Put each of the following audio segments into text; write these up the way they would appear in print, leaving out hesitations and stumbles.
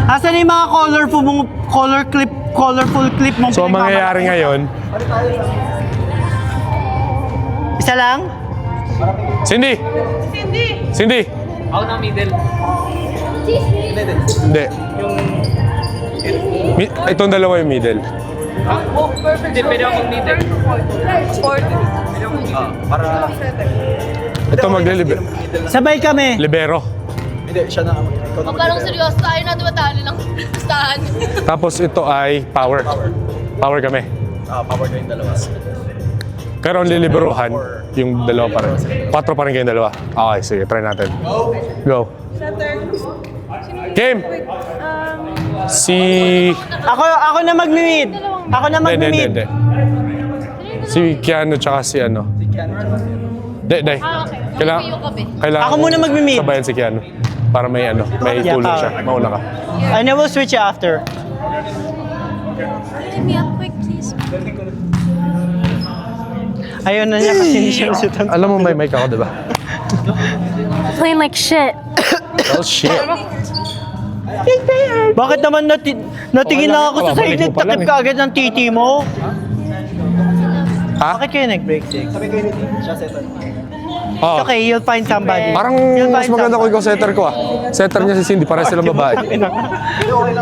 Asan yung mga colorful clip mong So, mangyayari ngayon, isa lang? Cindy! Cindy! Ako na middle. Hindi. Itong dalawa yung middle. Oh, perfect. Hindi, pwede akong middle. Sport. Para... Ito maglilibero. Sabay kami. Libero. Hindi, siya na. Parang seryoso tayo na dumatali lang. Listahan. Tapos ito ay power. Power kami. Power ko yung dalawa. Pero ang liliberuhan, yung dalawa pa rin. 4 pa rin kayong dalawa. Okay, sige, try natin. Go. Game! Si... Ako na mag-mid. Ako na mag-mid. Hindi. Si Keanu tsaka si ano. Hindi. Okay. Kailangan Ako muna mag-mid. sabayan si Keanu. Para may ano, may Yeah, tulong power. siya. Mauna ka. And I will switch you after. Let me up quick, please. Ayun na niya kasi hindi siya nasutan. Alam mo may mic ako, di ba? Playing like shit. Oh, shit. Bakit naman natingin lang ako sa side, Babalik mo pa lang nagtakip ka agad ng titi mo? Ha? Bakit kayo nag-break six? Sabi ko yun, siya setter. Oh. Okay, you'll find somebody. Parang You'll mas find maganda ko ikaw setter ko ah. Setter niya si Cindy, para silang babae. Okay lang,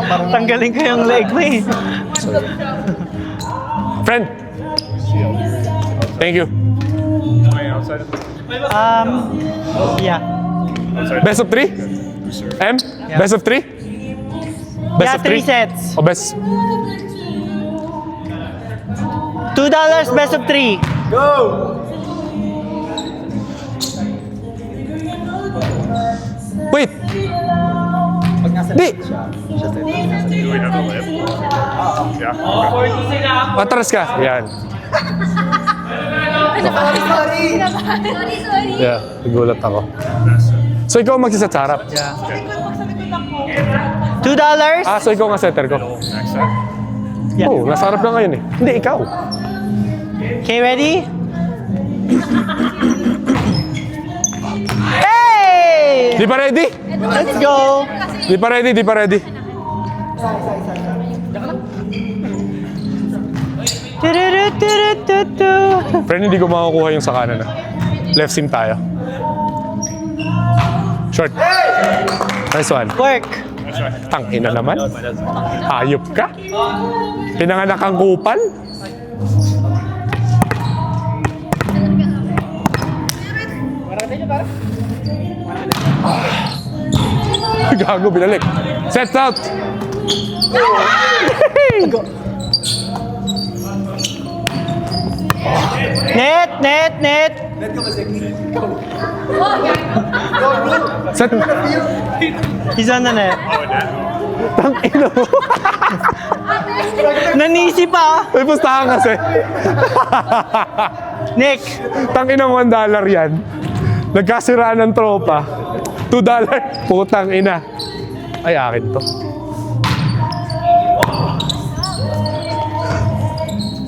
parang... Tanggalin ko yung leg mo eh. Friend! Thank you. Yeah. Best of 3? M? Best of 3? Best Yeah, of 3 sets. O best... $2 best of 3. Wait! Pag nasa Di! siya setter. Atras ka. Yan. Sorry. Yeah, nagulat ako. So ikaw magsiset sa harap? $2? Ah, so ikaw nga setter ko? Yeah. Oh, nasa harap na ngayon eh. Hindi, ikaw. Okay, ready? Hey! Di pa ready? Let's go! Di pa ready, di pa ready. Tudududududu. Friend, hindi ko makukuha yung sa kanan na. Left seam tayo. Short. Nice one. Work. Tangina naman. Hayop ka. Pinanganak ang kupal. Gago, binalik. Set out. Net. Set. He's on the net. Tangina mo. Nanisi pa. May pustahan kasi. Nick. Tangina $1 yan. Nagkasiraan ng tropa. $2. Putang ina. Ay, akin to.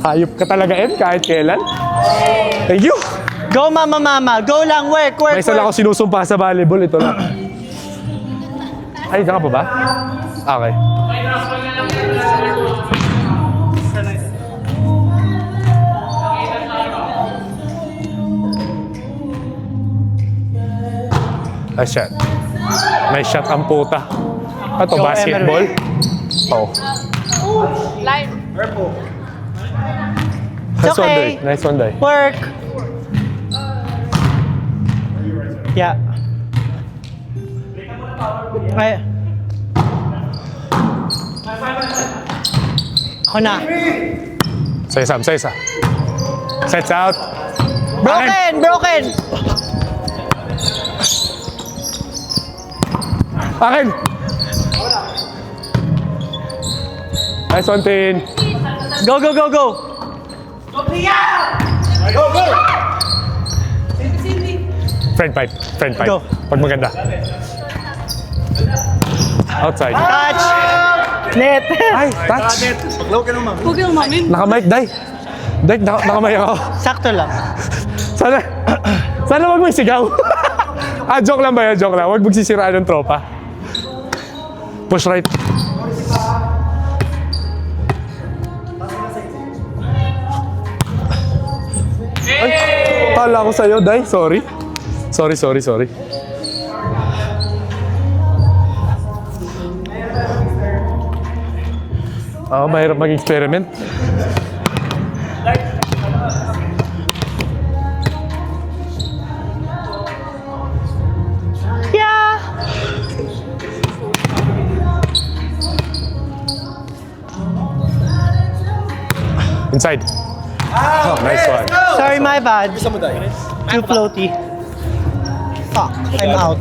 Hayop ka talaga, Em, kahit kailan. Thank you. Go mama. Go lang. Work. May isa lang ako sinusumpa sa volleyball. Ito lang. Ay, ka pa ba? Okay. Nice shot. Nice shot ang puta. Ito, Go, basketball. Oh. Line. Nice one, okay. Day. Nice one, Day. Work. Yeah. Ay. Ako na. Sa isa. Sets out. Broken. Akin! Nice one, Tin. Go. Friend fight. Go. Pag maganda. Outside. Touch. Net. Ay, touch. Paglaw ka naman. Huwag yung mamin. Naka-mic, Day. Day, naka-mic ako. Sakto lang. Sana wag mo sigaw. Joke lang ba yan? Joke lang. Wag magsisiraan ng tropa. Push right. Kala ko sa'yo, Day. Sorry. Sorry. Mahirap mag-experiment. Inside. Oh, nice one. Sorry, my bad. Too floaty. Fuck, I'm out.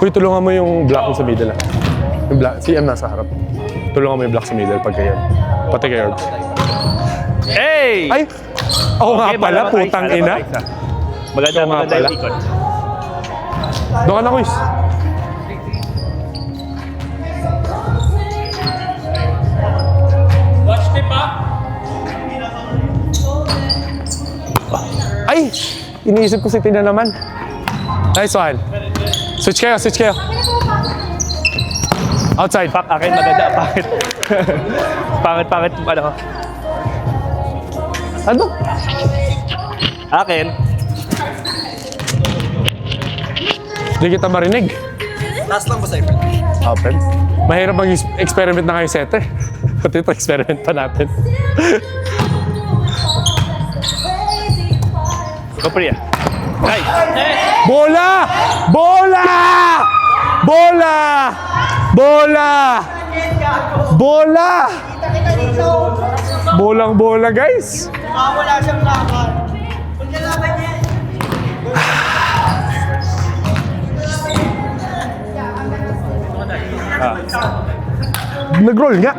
Uy, tulungan mo yung block sa middle. Yung block, si M nasa harap. Tulungan mo yung block sa middle pag kayo. Pati kayo. Hey! Ay! Oo nga pala, malabang putang ayos, ina. Maganda nga pala. yung ikot. Doon ka na, Kuis. Watch tip ah! Ay! Iniisip ko si Tina naman. Nice one. Switch kayo. Outside. Fuck, akin maganda. Pangit. Pangit. Ano? Ano? Akin. Hindi kita marinig. Taas lang ba sa'yo? Open. Mahirap mag-experiment na kayo setter. Pati ito, experiment pa natin. Go Priya. Nice. Bola! Bolang-bola, guys. Wala siyang lakad. Huwag niya laban niya. Nag-roll nga.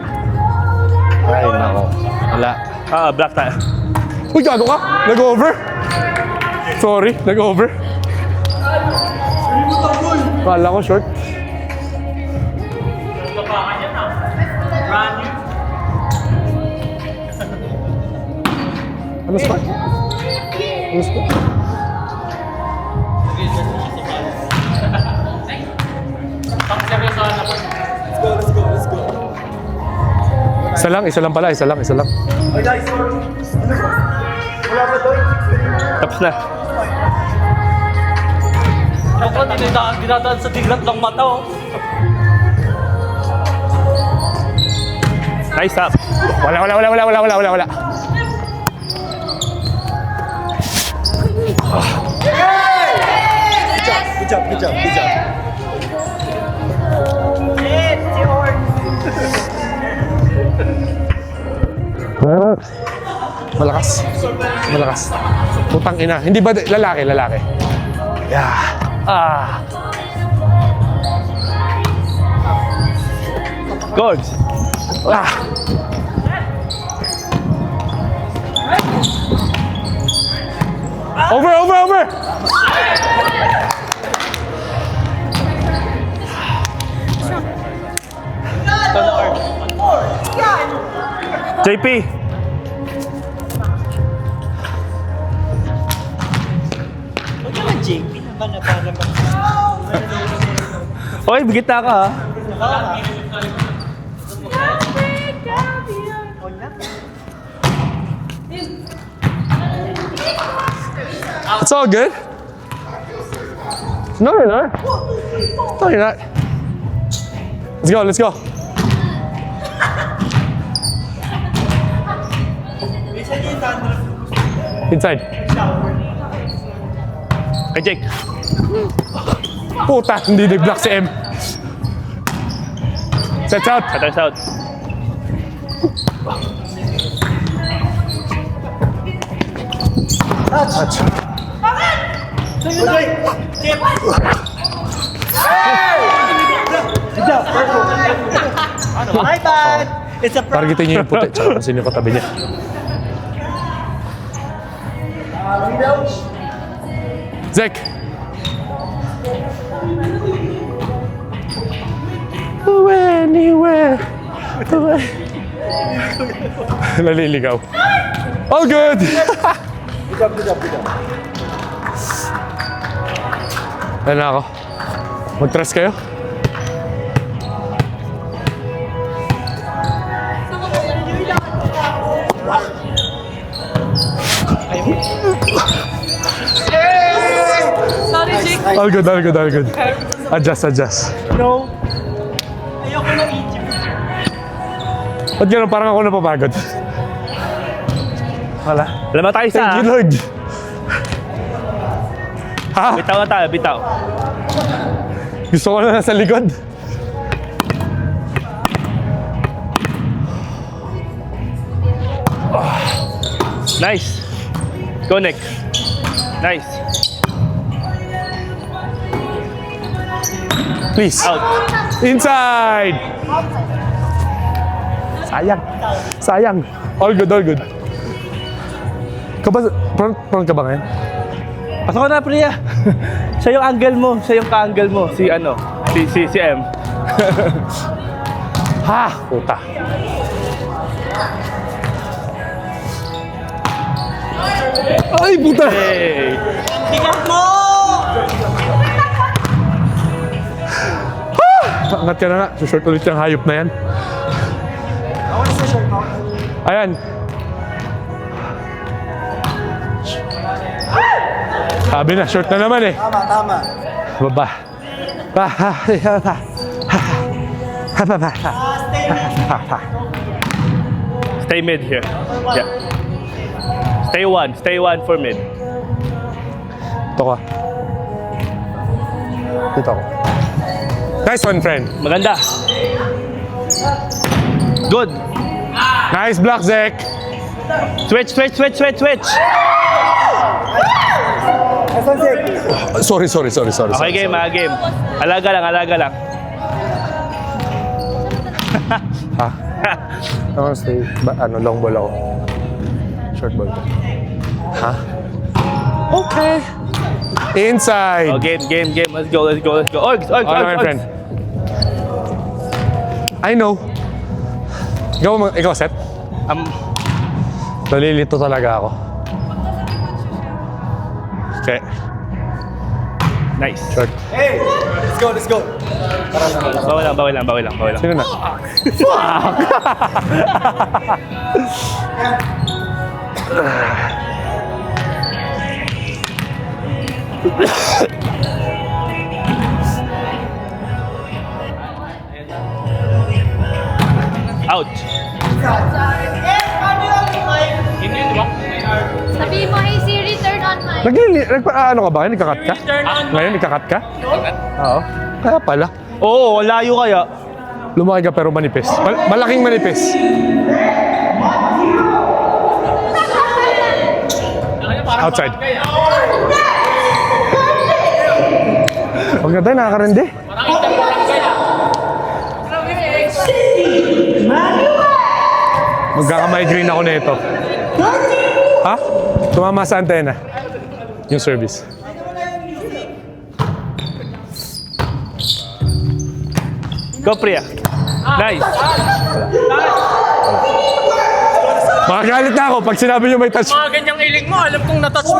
Ay, nako. Wala. Black tayo. Uy, gago ka. Nag-over. Sorry, nag-over. Kala ko short. Ano spot? Isa lang pala. Tapos na. Ako, dinadaan sa digrat ng mata, oh. Nice up. Wala. Good job. Malakas. Putang ina. Hindi ba lalaki? Yeah. Good. Over. JP. Huwag naman JP naman na para Oy, bigita ka ha. It's all good. No, you're not. No, you're not. Let's go. Inside. Kay Jake. Puta, hindi nag-block si M. Sets out. Cutters out. Touch. My bad! It's a Targetin niyo yung puti, tsaka kung sino yung katabi niya. Zek! Anywhere. Naliligaw. All good! Good job. Ayan na ako. Mag-trust kayo? All good, all good, all good. Adjust. No. Ayoko na Egypt. Ba't gano'n? Parang ako napapagod. Wala. Alam mo tayo isa. Thank you, Lord. Ha? Bitaw na tayo, bitaw. Gusto ko na nasa likod. Nice. Go, Nick. Nice. Please. Out. Inside! Sayang. All good, all good. Front ka ba ngayon? Pasok na, Priya. Siya yung angle mo. Siya yung ka-angle mo. Si ano? Si M. Ha! Puta. Ay, puta! Hey. Angat ka na nga. Short ulit yung hayop na yan. Ayan. Sabi na, short na naman eh. Tama. Baba. Stay mid here. Yeah. Stay one for mid. Ito ka. Dito ako. Nice one, friend. Maganda. Good. Nice block, Zek. Switch. Sorry. Okay, game. Alaga lang. Ha? Ako stay. Long ball ako. Short ball ko. Ha? Okay. Inside. Oh, game. Let's go. Orgs. Okay, my friend. I know. Ikaw set? Nalilito talaga ako. Okay. Nice. Short. Hey! Let's go. Bawal lang. Sino na? Out. Sabihin mo, hey Siri, turn on my... Ano ka ba? Nagkakat ka? Ngayon, nagkakat ka? Oo. Kaya pala. Oo, layo kaya. Lumaki ka pero manipis. Malaking manipis. Outside. Huwag na tayo, nakakarindi. Magkaka-migraine ako nito. Ha? Tumama sa antena. Yung service. Go, Priya. Nice. Makagalit na ako pag sinabi niyo may touch. Mga ganyang iling mo, alam kong natouch mo.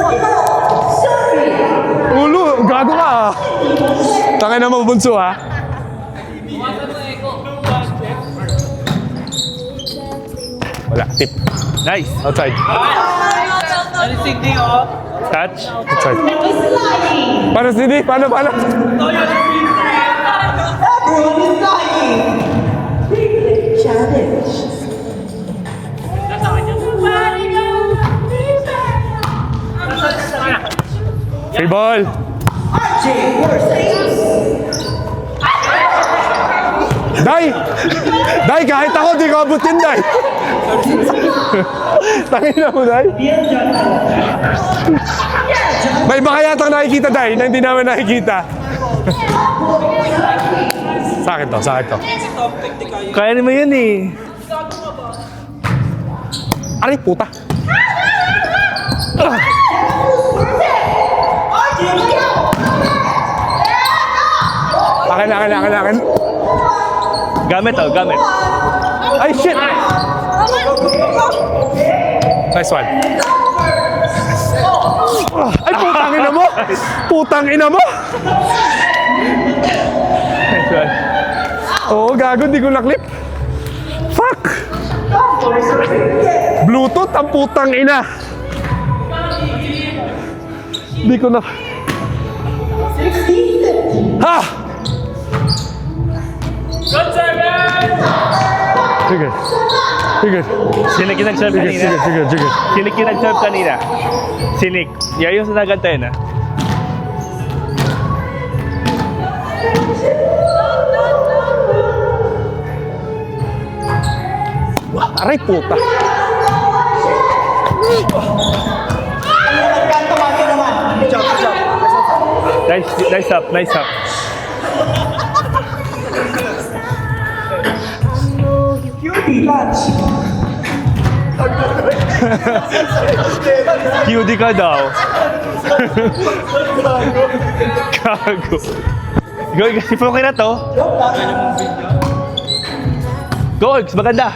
Ulo, gago ka ah. Tangin na mo, bunso ha. Wala, tip. Nice. Outside. Touch. Outside. Paano, Sidi? Paano? Free ball. Day, kahit ako, di ko abutin, Day. Tangin na mo, Day. May baka yatang nakikita, Day, na hindi namin nakikita. Sa akin to. Kaya naman yun eh. Aray, puta. Akin. Gamit. Ay, shit! Nice one. Ay, putang ina mo! Nice one. Oo, gago, di ko naklip. Fuck! Bluetooth ang putang ina. Di ko na... Ha! Sige. Sige. Silik yung nag-serve Sige, kanina. sige, sige, sige. Silik yung nag-serve kanina. Silik. Yeah, yung sa nagantayin na. Aray puta. Nice up, nice up. QD ka daw. Gago. Go, si Floki na to. Go, Ogs, maganda.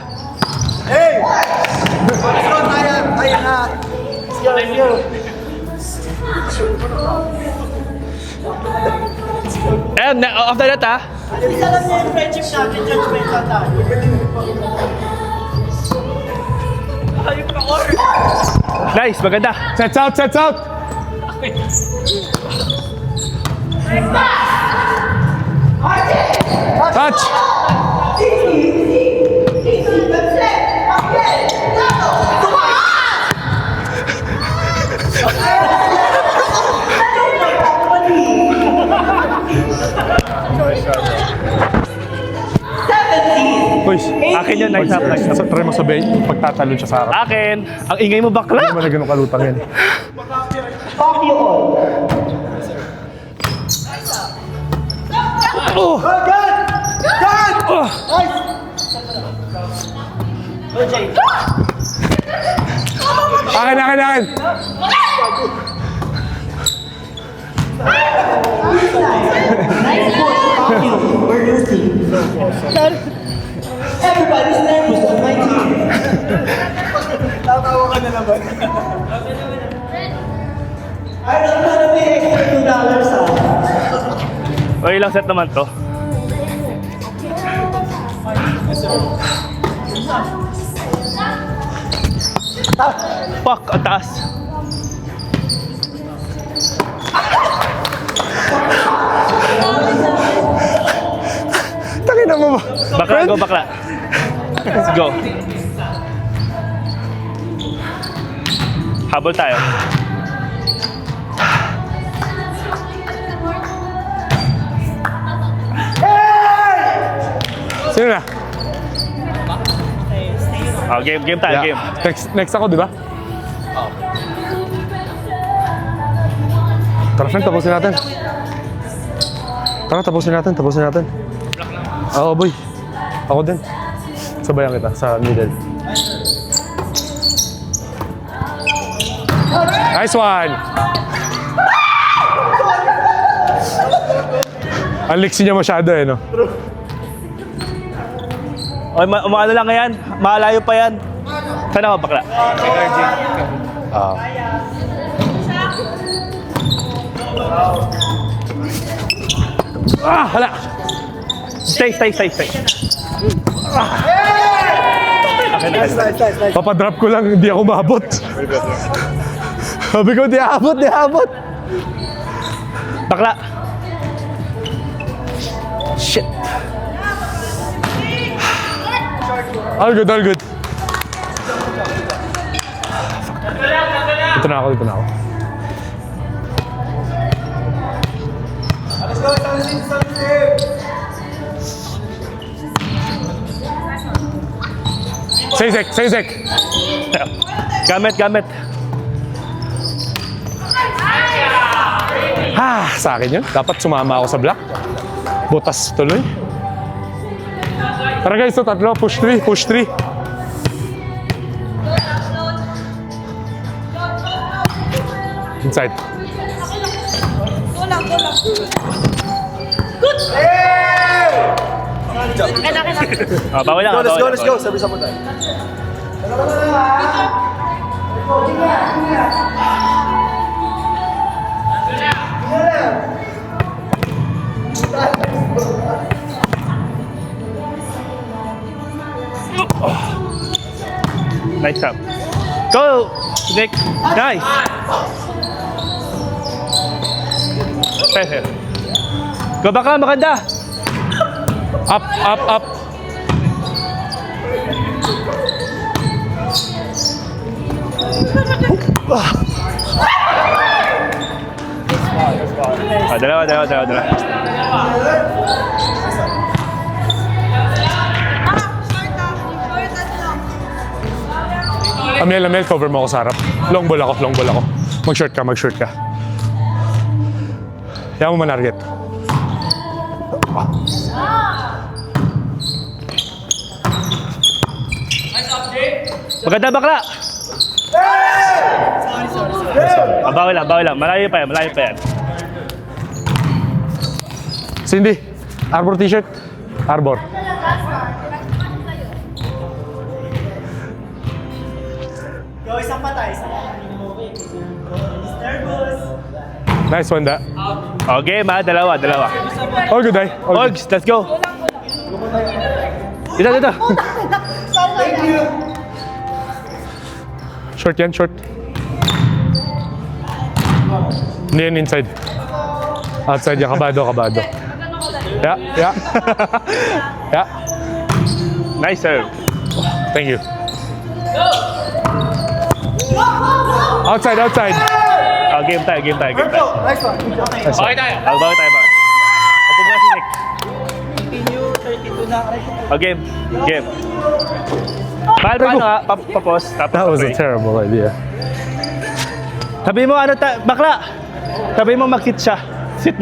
And after that, ha? Isa lang niya yung friendship natin, judgmental tayo. Nice, maganda. Sets out, sets out. Touch. Boys, Akin yun, nice up, nice up. Try mo sabihin, pagtatalon siya sa harap. Akin, ang ingay mo Hindi bakla. naman na ganun kalutang yan. Oh! Oh! Akin, akin, akin! We're losing. Everybody's nervous on my team. Tatawa ka na naman. I'm not gonna pay extra $2 O, ilang set naman to? Fuck, ang taas. Tangina mo ba? Bakla, go, bakla. Let's go. Habol tayo. Sino na? Oh, game tayo, game. Next ako, di ba? Tara, friend, tapusin natin. Tara, tapusin natin. Oo, boy. Ako din. Sabayan kita sa middle. Nice one! Ang liksi niya masyado eh, no? O, umaano lang yan. Malayo pa yan. Saan ako, bakla? Ah. Ah, hala! Stay. Papadrop ko lang, hindi ako maabot. Sabi ko, di abot. Bakla. Shit. All good. Dito na ako. Saysek. Gamit. Sa akin yun. Dapat sumama ako sa block. Butas tuloy. Tara guys, ito tatlo. Push 3. Inside. Bawal lang. Let's go. Sabi sa mo tayo. Nice up. Go, Nick. Nice. Pressure. Go bakla, maganda. Up, up, up. Dalawa. Amel, cover mo ako sa harap. Long ball ako. Mag-short ka. Kaya mo manarget. Maganda bakla. Bawi lang. Malayo pa yan. Cindy, Arbor t-shirt. Arbor. Go, isang patay. Nice one, da. Okay, dalawa. All good, ay. All good. Orgs, let's go. Dito. Short yan, short. Hindi yan inside. Outside yan, kabado. Yeah. Nice serve. Thank you. Outside. Oh, game tayo. Nice one. Okay tayo. Bawi tayo ba? Opo muna si Nick. Continue, 32 na. Oh, game. Paano papos, tapos That was a pa-break. terrible idea. Sabi mo, bakla. Sabi mo mag-sit siya. Sit mo na.